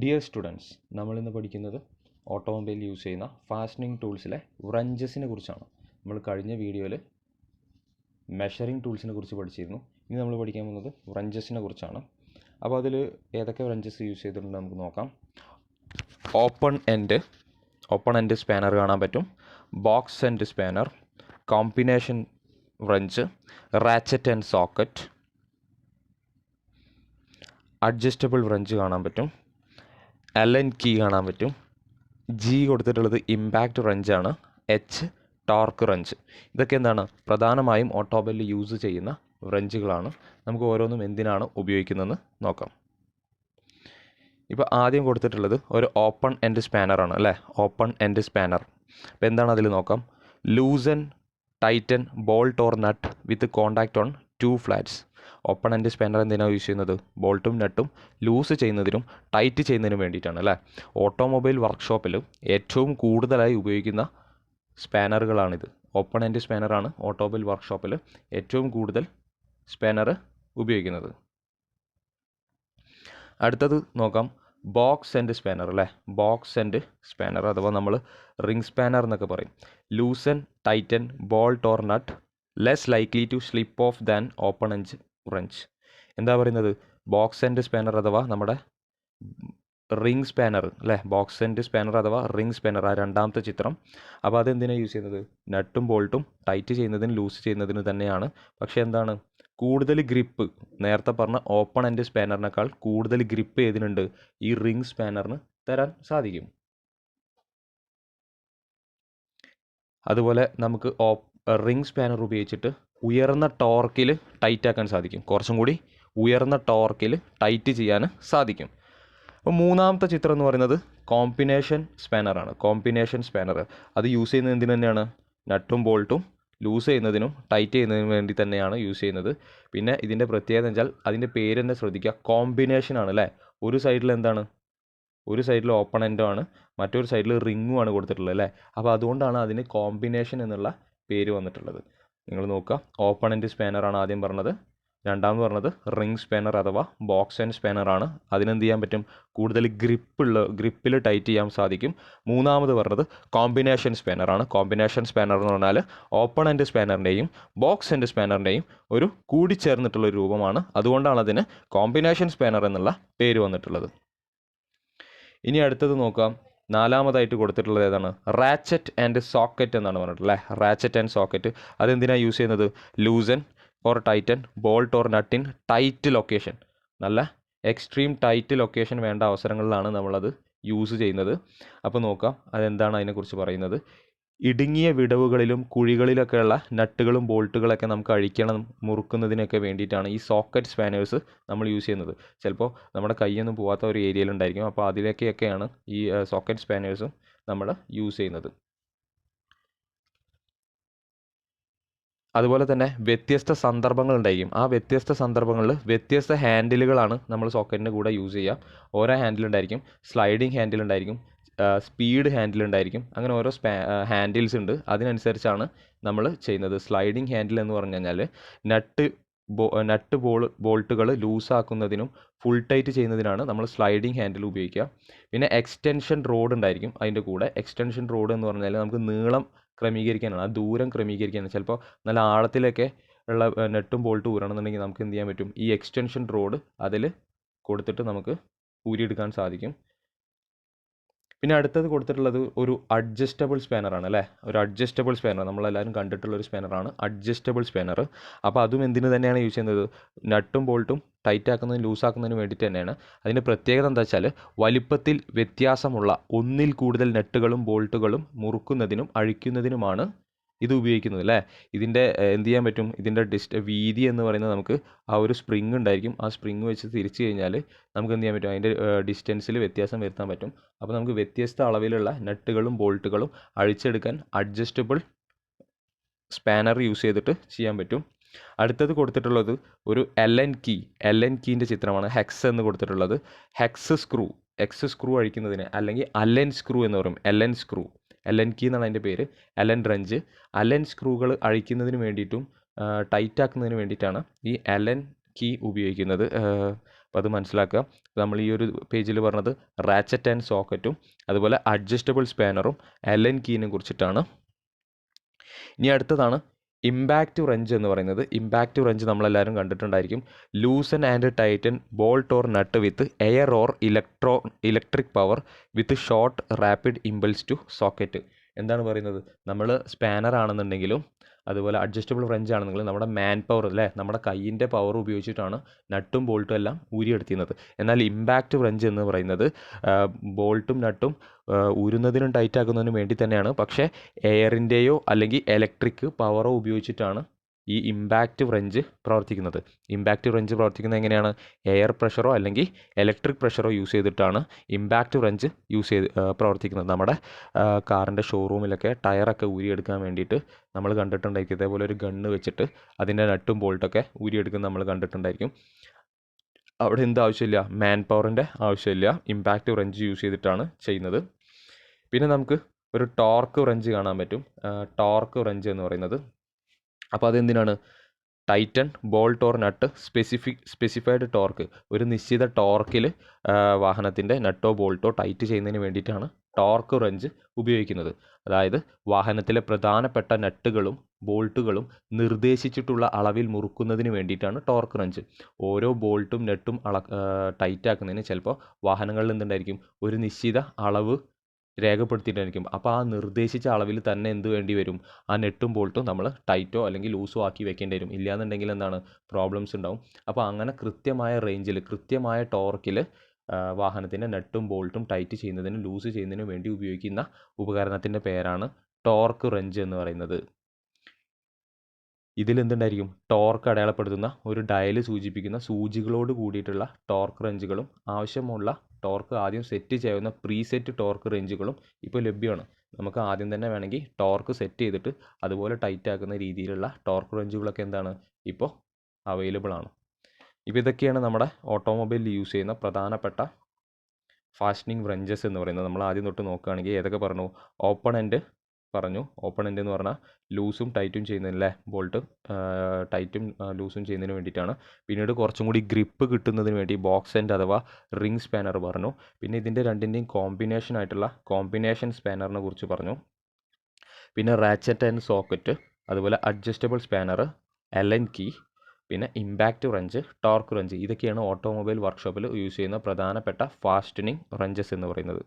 Dear students, നമ്മളിന്ന് പഠിക്കുന്നത് automobile use ചെയ്യുന്ന ഫാസ്റ്റനിങ് ടൂൾസിലെ വ്രഞ്ചസിനെ കുറിച്ചാണ്. നമ്മൾ കഴിഞ്ഞ വീഡിയോയിൽ മെഷറിംഗ് ടൂൾസിനെ കുറിച്ച് പഠിച്ചിരുന്നു. ഇനി നമ്മൾ പഠിക്കാൻ പോകുന്നത് വ്രഞ്ചസിനെ കുറിച്ചാണ്. അപ്പോൾ അതിൽ ഏതൊക്കെ വ്രഞ്ചസ് യൂസ് ചെയ്തിട്ടുണ്ട് നമുക്ക് നോക്കാം. ഓപ്പൺ എൻഡ് സ്പാനർ കാണാൻ പറ്റും, box end spanner, combination wrench, ratchet and socket, adjustable wrench കാണാൻ പറ്റും, എലൻ കീ കാണാൻ പറ്റും, ജി കൊടുത്തിട്ടുള്ളത് ഇമ്പാക്റ്റ് റഞ്ചാണ്, എച്ച് ടോർക്ക് റഞ്ച്. ഇതൊക്കെ എന്താണ് പ്രധാനമായും ഓട്ടോമൊബൈലിൽ യൂസ് ചെയ്യുന്ന റഞ്ചുകളാണ്. നമുക്ക് ഓരോന്നും എന്തിനാണ് ഉപയോഗിക്കുന്നതെന്ന് നോക്കാം. ഇപ്പോൾ ആദ്യം കൊടുത്തിട്ടുള്ളത് ഒരു ഓപ്പൺ എൻഡ് സ്പാനറാണ് അല്ലേ, ഓപ്പൺ എൻഡ് സ്പാനർ. അപ്പോൾ എന്താണ് അതിൽ നോക്കാം. Loosen tighten bolt or nut with contact on 2 flats. Open end spanner എന്തിനാണ് യൂസ് ചെയ്യുന്നത്? ബോൾട്ടും നട്ടും ലൂസ് ചെയ്യുന്നതിനും ടൈറ്റ് ചെയ്യുന്നതിനും വേണ്ടിയിട്ടാണ് അല്ലേ. ഓട്ടോമൊബൈൽ വർക്ക്ഷോപ്പിൽ ഏറ്റവും കൂടുതലായി ഉപയോഗിക്കുന്ന സ്പാനറുകളാണിത്. ഓപ്പൺ എൻഡ് സ്പാനറാണ് ഓട്ടോമൊബൈൽ വർക്ക്ഷോപ്പിൽ ഏറ്റവും കൂടുതൽ സ്പാനർ ഉപയോഗിക്കുന്നത്. അടുത്തത് നോക്കാം, ബോക്സ് എൻഡ് സ്പാനർ അല്ലേ. ബോക്സ് എൻഡ് സ്പാനർ അഥവാ നമ്മൾ റിംഗ് സ്പാനർ എന്നൊക്കെ പറയും. Loosen tighten bolt or nut less likely to slip off than open end wrench. എന്താ പറയുന്നത്? ബോക്സ് എൻഡ് സ്പാനർ അഥവാ നമ്മുടെ റിംഗ് സ്പാനർ അല്ലേ, ബോക്സ് എൻഡ് സ്പാനർ അഥവാ റിംഗ് സ്പാനർ, ആ രണ്ടാമത്തെ ചിത്രം. അപ്പോൾ അതെന്തിനാണ് യൂസ് ചെയ്യുന്നത്? നട്ടും ബോൾട്ടും ടൈറ്റ് ചെയ്യുന്നതിന് ലൂസ് ചെയ്യുന്നതിന് തന്നെയാണ്. പക്ഷേ എന്താണ് കൂടുതൽ ഗ്രിപ്പ്, നേരത്തെ പറഞ്ഞ ഓപ്പൺ എൻഡ് സ്പാനറിനേക്കാൾ കൂടുതൽ ഗ്രിപ്പ് ഏതിനുണ്ട്? ഈ റിംഗ് സ്പാനറിന് തരാൻ സാധിക്കും. അതുപോലെ നമുക്ക് റിംഗ് സ്പാനർ ഉപയോഗിച്ചിട്ട് ഉയർന്ന ടോർക്കിൽ ടൈറ്റ് ആക്കാൻ സാധിക്കും. കുറച്ചും കൂടി ഉയർന്ന ടോർക്കിൽ ടൈറ്റ് ചെയ്യാൻ സാധിക്കും. അപ്പോൾ മൂന്നാമത്തെ ചിത്രം എന്ന് പറയുന്നത് കോമ്പിനേഷൻ സ്പാനറാണ്. കോമ്പിനേഷൻ സ്പാനർ അത് യൂസ് ചെയ്യുന്നത് എന്തിനു തന്നെയാണ്? നട്ടും ബോൾട്ടും ലൂസ് ചെയ്യുന്നതിനും ടൈറ്റ് ചെയ്യുന്നതിനും വേണ്ടി തന്നെയാണ് യൂസ് ചെയ്യുന്നത്. പിന്നെ ഇതിൻ്റെ പ്രത്യേകത വെച്ചാൽ അതിൻ്റെ പേര് തന്നെ ശ്രദ്ധിക്കുക, കോമ്പിനേഷൻ ആണ് അല്ലേ. ഒരു സൈഡിൽ എന്താണ്? ഒരു സൈഡിൽ ഓപ്പൺ എൻഡും ആണ്, മറ്റൊരു സൈഡിൽ റിങ്ങും ആണ് കൊടുത്തിട്ടുള്ളത് അല്ലേ. അപ്പോൾ അതുകൊണ്ടാണ് അതിന് കോമ്പിനേഷൻ എന്നുള്ള പേര് വന്നിട്ടുള്ളത്. നിങ്ങൾ നോക്കുക, ഓപ്പൺ എൻഡ് സ്പാനറാണ് ആദ്യം പറഞ്ഞത്. രണ്ടാമത് പറഞ്ഞത് റിംഗ് സ്പാനർ അഥവാ ബോക്സ് ആൻഡ് സ്പാനറാണ്. അതിനെന്ത് ചെയ്യാൻ പറ്റും? കൂടുതൽ ഗ്രിപ്പിൽ ടൈറ്റ് ചെയ്യാൻ സാധിക്കും. മൂന്നാമത് പറഞ്ഞത് കോമ്പിനേഷൻ സ്പാനറാണ്. കോമ്പിനേഷൻ സ്പാനർ എന്ന് പറഞ്ഞാൽ ഓപ്പൺ എൻഡ് സ്പാനറിൻ്റെയും ബോക്സ് എൻഡ് സ്പാനറിൻ്റെയും ഒരു കൂടിച്ചേർന്നിട്ടുള്ള രൂപമാണ്. അതുകൊണ്ടാണ് അതിന് കോമ്പിനേഷൻ സ്പാനർ എന്നുള്ള പേര് വന്നിട്ടുള്ളത്. ഇനി അടുത്തത് നോക്കാം. നാലാമതായിട്ട് കൊടുത്തിട്ടുള്ളത് ഏതാണ്? റാച്ചറ്റ് ആൻഡ് സോക്കറ്റ് എന്നാണ് പറഞ്ഞിട്ടുള്ളത് അല്ലേ. റാച്ചറ്റ് ആൻഡ് സോക്കറ്റ് അതെന്തിനാണ് യൂസ് ചെയ്യുന്നത്? Loosen or Titan bolt or nut in tight location. നല്ല എക്സ്ട്രീം ടൈറ്റ് ലൊക്കേഷൻ വേണ്ട അവസരങ്ങളിലാണ് നമ്മളത് യൂസ് ചെയ്യുന്നത്. അപ്പോൾ നോക്കാം അതെന്താണ് അതിനെക്കുറിച്ച് പറയുന്നത്. ഇടുങ്ങിയ വിടവുകളിലും കുഴികളിലൊക്കെയുള്ള നട്ടുകളും ബോൾട്ടുകളൊക്കെ നമുക്ക് അഴിക്കണം, മുറുക്കുന്നതിനൊക്കെ വേണ്ടിയിട്ടാണ് ഈ സോക്കറ്റ് സ്പാനേഴ്സ് നമ്മൾ യൂസ് ചെയ്യുന്നത്. ചിലപ്പോൾ നമ്മുടെ കൈയൊന്നും പോകാത്ത ഒരു ഏരിയയിലുണ്ടായിരിക്കും. അപ്പോൾ അതിലേക്കൊക്കെയാണ് ഈ സോക്കറ്റ് സ്പാനേഴ്സും നമ്മൾ യൂസ് ചെയ്യുന്നത്. അതുപോലെ തന്നെ വ്യത്യസ്ത സന്ദർഭങ്ങളുണ്ടായിരിക്കും. ആ വ്യത്യസ്ത സന്ദർഭങ്ങളിൽ വ്യത്യസ്ത ഹാൻഡിലുകളാണ് നമ്മൾ സോക്കറ്റിൻ്റെ കൂടെ യൂസ് ചെയ്യുക. ഓരോ ഹാൻഡിലുണ്ടായിരിക്കും. Sliding ഹാൻഡിലുണ്ടായിരിക്കും, speed ഹാൻഡിലുണ്ടായിരിക്കും. അങ്ങനെ ഓരോ ഹാൻഡിൽസ് ഉണ്ട്. അതിനനുസരിച്ചാണ് നമ്മൾ ചെയ്യുന്നത്. സ്ലൈഡിങ് ഹാൻഡിൽ എന്ന് പറഞ്ഞു കഴിഞ്ഞാൽ നട്ട് ബോൾട്ടുകൾ ലൂസാക്കുന്നതിനും ഫുൾ ടൈറ്റ് ചെയ്യുന്നതിനാണ് നമ്മൾ സ്ലൈഡിങ് ഹാൻഡിൽ ഉപയോഗിക്കുക. പിന്നെ എക്സ്റ്റൻഷൻ റോഡ് ഉണ്ടായിരിക്കും അതിൻ്റെ കൂടെ. എക്സ്റ്റൻഷൻ റോഡ് എന്ന് പറഞ്ഞാൽ നമുക്ക് നീളം ക്രമീകരിക്കാനാണ്, ആ ദൂരം ക്രമീകരിക്കാനാണ്. ചിലപ്പോൾ നല്ല ആഴത്തിലൊക്കെ ഉള്ള നെട്ടും ബോൾട്ടും ഊരണമെന്നുണ്ടെങ്കിൽ നമുക്ക് എന്ത് ചെയ്യാൻ പറ്റും? ഈ എക്സ്റ്റൻഷൻ റോഡ് അതിൽ കൊടുത്തിട്ട് നമുക്ക് ഊരിയെടുക്കാൻ സാധിക്കും. പിന്നെ അടുത്തത് കൊടുത്തിട്ടുള്ളത് ഒരു അഡ്ജസ്റ്റബിൾ സ്പാനറാണ് അല്ലേ. ഒരു അഡ്ജസ്റ്റബിൾ സ്പാനർ നമ്മളെല്ലാവരും കണ്ടിട്ടുള്ള ഒരു സ്പാനറാണ് അഡ്ജസ്റ്റബിൾ സ്പാനർ. അപ്പോൾ അതും എന്തിനു തന്നെയാണ് യൂസ് ചെയ്യുന്നത്? നട്ടും ബോൾട്ടും ടൈറ്റ് ആക്കുന്നതിനും ലൂസാക്കുന്നതിനും വേണ്ടിയിട്ട് തന്നെയാണ്. അതിൻ്റെ പ്രത്യേകത എന്താ വെച്ചാൽ വലിപ്പത്തിൽ വ്യത്യാസമുള്ള ഒന്നിൽ കൂടുതൽ നട്ടുകളും ബോൾട്ടുകളും മുറുക്കുന്നതിനും അഴിക്കുന്നതിനുമാണ് ഇത് ഉപയോഗിക്കുന്നത് അല്ലേ. ഇതിൻ്റെ എന്ത് ചെയ്യാൻ പറ്റും? ഇതിൻ്റെ വീതി എന്ന് പറയുന്നത് നമുക്ക് ആ ഒരു സ്പ്രിങ് ഉണ്ടായിരിക്കും. ആ സ്പ്രിങ് വെച്ച് തിരിച്ചു കഴിഞ്ഞാൽ നമുക്ക് എന്ത് ചെയ്യാൻ പറ്റും? അതിൻ്റെ ഡിസ്റ്റൻസിൽ വ്യത്യാസം വരുത്താൻ പറ്റും. അപ്പോൾ നമുക്ക് വ്യത്യസ്ത അളവിലുള്ള നട്ടുകളും ബോൾട്ടുകളും അഴിച്ചെടുക്കാൻ അഡ്ജസ്റ്റബിൾ സ്പാനർ യൂസ് ചെയ്തിട്ട് ചെയ്യാൻ പറ്റും. അടുത്തത് കൊടുത്തിട്ടുള്ളത് ഒരു എലൻ കീൻ്റെ ചിത്രമാണ്. ഹെക്സ് എന്ന് കൊടുത്തിട്ടുള്ളത്. എക്സ് സ്ക്രൂ അഴിക്കുന്നതിന് അല്ലെങ്കിൽ അലൻ സ്ക്രൂ എന്ന് പറയും. എലൻ കീ എന്നാണ് അതിൻ്റെ പേര്. Ellen wrench. അലൻ സ്ക്രൂകൾ അഴിക്കുന്നതിന് വേണ്ടിയിട്ടും ടൈറ്റ് ആക്കുന്നതിന് വേണ്ടിയിട്ടാണ് ഈ എലൻ കീ ഉപയോഗിക്കുന്നത്. അപ്പോൾ അത് മനസ്സിലാക്കുക. നമ്മൾ ഈ ഒരു പേജിൽ പറഞ്ഞത് റാച്ചറ്റ് ആൻഡ് സോക്കറ്റും അതുപോലെ അഡ്ജസ്റ്റബിൾ സ്പാനറും അലൻ കീനെ കുറിച്ചിട്ടാണ്. ഇനി അടുത്തതാണ് ഇമ്പാക്റ്റ് റെഞ്ച് എന്ന് പറയുന്നത്. ഇമ്പാക്റ്റ് റെഞ്ച് നമ്മളെല്ലാവരും കണ്ടിട്ടുണ്ടായിരിക്കും. Loosen and tighten bolt or nut with air or electric power with short rapid impulse to socket. എന്താണ് പറയുന്നത്? നമ്മൾ സ്പാനർ ആണെന്നുണ്ടെങ്കിലും അതുപോലെ അഡ്ജസ്റ്റബിൾ റെഞ്ച് ആണെന്നുണ്ടെങ്കിലും നമ്മുടെ മാൻ പവർ അല്ലേ, നമ്മുടെ കൈയിൻ്റെ പവർ ഉപയോഗിച്ചിട്ടാണ് നട്ടും ബോൾട്ടും എല്ലാം ഊരിയെടുത്തിരുന്നത്. എന്നാൽ ഇമ്പാക്റ്റ് റെഞ്ച് എന്ന് പറയുന്നത് ബോൾട്ടും നട്ടും ഊരുന്നതിനും ടൈറ്റ് ആക്കുന്നതിനും വേണ്ടി തന്നെയാണ്. പക്ഷേ എയറിൻ്റെയോ അല്ലെങ്കിൽ ഇലക്ട്രിക് പവറോ ഉപയോഗിച്ചിട്ടാണ് ഈ ഇമ്പാക്റ്റ് റെഞ്ച് പ്രവർത്തിക്കുന്നത്. ഇമ്പാക്റ്റ് റെഞ്ച് പ്രവർത്തിക്കുന്നത് എങ്ങനെയാണ്? എയർ പ്രഷറോ അല്ലെങ്കിൽ ഇലക്ട്രിക് പ്രഷറോ യൂസ് ചെയ്തിട്ടാണ് ഇമ്പാക്റ്റ് റെഞ്ച് പ്രവർത്തിക്കുന്നത്. നമ്മുടെ കാറിൻ്റെ ഷോറൂമിലൊക്കെ ടയറൊക്കെ ഊരിയെടുക്കാൻ വേണ്ടിയിട്ട് നമ്മൾ കണ്ടിട്ടുണ്ടായിരിക്കും. ഇതേപോലെ ഒരു ഗണ്ണ് വെച്ചിട്ട് അതിൻ്റെ നട്ടും ബോൾട്ടൊക്കെ ഊരിയെടുക്കുന്നത് നമ്മൾ കണ്ടിട്ടുണ്ടായിരിക്കും. അവിടെ എന്ത് ആവശ്യമില്ല? മാൻ പവറിൻ്റെ ആവശ്യമില്ല. ഇമ്പാക്റ്റ് റെഞ്ച് യൂസ് ചെയ്തിട്ടാണ് ചെയ്യുന്നത്. പിന്നെ നമുക്ക് ഒരു ടോർക്ക് റെഞ്ച് കാണാൻ പറ്റും. ടോർക്ക് റെഞ്ച് എന്ന് പറയുന്നത്, അപ്പോൾ അതെന്തിനാണ്? Tighten bolt or nut specified torque, ഒരു നിശ്ചിത ടോർക്കിൽ വാഹനത്തിൻ്റെ നട്ടോ ബോൾട്ടോ ടൈറ്റ് ചെയ്യുന്നതിന് വേണ്ടിയിട്ടാണ് ടോർക്ക് റെഞ്ച് ഉപയോഗിക്കുന്നത്. അതായത് വാഹനത്തിലെ പ്രധാനപ്പെട്ട നട്ടുകളും ബോൾട്ടുകളും നിർദ്ദേശിച്ചിട്ടുള്ള അളവിൽ മുറുക്കുന്നതിന് വേണ്ടിയിട്ടാണ് ടോർക്ക് റെഞ്ച്. ഓരോ ബോൾട്ടും നട്ടും ടൈറ്റ് ആക്കുന്നതിന് ചിലപ്പോൾ വാഹനങ്ങളിൽ എന്തുണ്ടായിരിക്കും? ഒരു നിശ്ചിത അളവ് രേഖപ്പെടുത്തിയിട്ടായിരിക്കും. അപ്പോൾ ആ നിർദ്ദേശിച്ച അളവിൽ തന്നെ എന്ത് വേണ്ടി വരും? ആ നെട്ടും ബോൾട്ടും നമ്മൾ ടൈറ്റോ അല്ലെങ്കിൽ ലൂസോ ആക്കി വെക്കേണ്ടി വരും. ഇല്ലയെന്നുണ്ടെങ്കിൽ എന്താണ്? പ്രോബ്ലംസ് ഉണ്ടാവും. അപ്പോൾ അങ്ങനെ കൃത്യമായ റേഞ്ചിൽ കൃത്യമായ ടോർക്കിൽ വാഹനത്തിൻ്റെ നട്ടും ബോൾട്ടും ടൈറ്റ് ചെയ്യുന്നതിനും ലൂസ് ചെയ്യുന്നതിനും വേണ്ടി ഉപയോഗിക്കുന്ന ഉപകരണത്തിൻ്റെ പേരാണ് ടോർക്ക് റെഞ്ച് എന്ന് പറയുന്നത്. ഇതിലെന്തുണ്ടായിരിക്കും? ടോർക്ക് അടയാളപ്പെടുത്തുന്ന ഒരു ഡയൽ സൂചിപ്പിക്കുന്ന സൂചികളോട് കൂടിയിട്ടുള്ള ടോർക്ക് റെഞ്ചുകളും ആവശ്യമുള്ള ടോർക്ക് ആദ്യം സെറ്റ് ചെയ്യുന്ന പ്രീസെറ്റ് ടോർക്ക് റേഞ്ചുകളും ഇപ്പോൾ ലഭ്യമാണ്. നമുക്ക് ആദ്യം തന്നെ വേണമെങ്കിൽ ടോർക്ക് സെറ്റ് ചെയ്തിട്ട് അതുപോലെ ടൈറ്റ് ആക്കുന്ന രീതിയിലുള്ള ടോർക്ക് റേഞ്ചുകളൊക്കെ എന്താണ് ഇപ്പോൾ അവൈലബിൾ ആണ്. ഇപ്പോൾ ഇതൊക്കെയാണ് നമ്മുടെ ഓട്ടോമൊബൈലിൽ യൂസ് ചെയ്യുന്ന പ്രധാനപ്പെട്ട ഫാസ്റ്റനിങ് റെഞ്ചസ് എന്ന് പറയുന്നത്. നമ്മൾ ആദ്യം തൊട്ട് നോക്കുകയാണെങ്കിൽ ഏതൊക്കെ പറഞ്ഞു? ഓപ്പൺ എൻഡ് പറഞ്ഞു. ഓപ്പൺ എൻഡ് എന്ന് പറഞ്ഞാൽ ലൂസും ടൈറ്റും ചെയ്യുന്നതിനല്ലേ, ബോൾട്ട് ടൈറ്റും ലൂസും ചെയ്യുന്നതിന് വേണ്ടിയിട്ടാണ്. പിന്നീട് കുറച്ചും കൂടി ഗ്രിപ്പ് കിട്ടുന്നതിന് വേണ്ടി ബോക്സ് എൻഡ് അഥവാ റിംഗ് സ്പാനർ പറഞ്ഞു. പിന്നെ ഇതിൻ്റെ രണ്ടിൻ്റെയും കോമ്പിനേഷൻ ആയിട്ടുള്ള കോമ്പിനേഷൻ സ്പാനറിനെ കുറിച്ച് പറഞ്ഞു. പിന്നെ റാച്ചറ്റ് ആൻഡ് സോക്കറ്റ്, അതുപോലെ അഡ്ജസ്റ്റബിൾ സ്പാനർ, എലൻ കീ, പിന്നെ ഇമ്പാക്റ്റ് റെഞ്ച്, ടോർക്ക് റെഞ്ച്, ഇതൊക്കെയാണ് ഓട്ടോമൊബൈൽ വർക്ക്ഷോപ്പിൽ യൂസ് ചെയ്യുന്ന പ്രധാനപ്പെട്ട ഫാസ്റ്റനിങ് റെഞ്ചസ് എന്ന് പറയുന്നത്.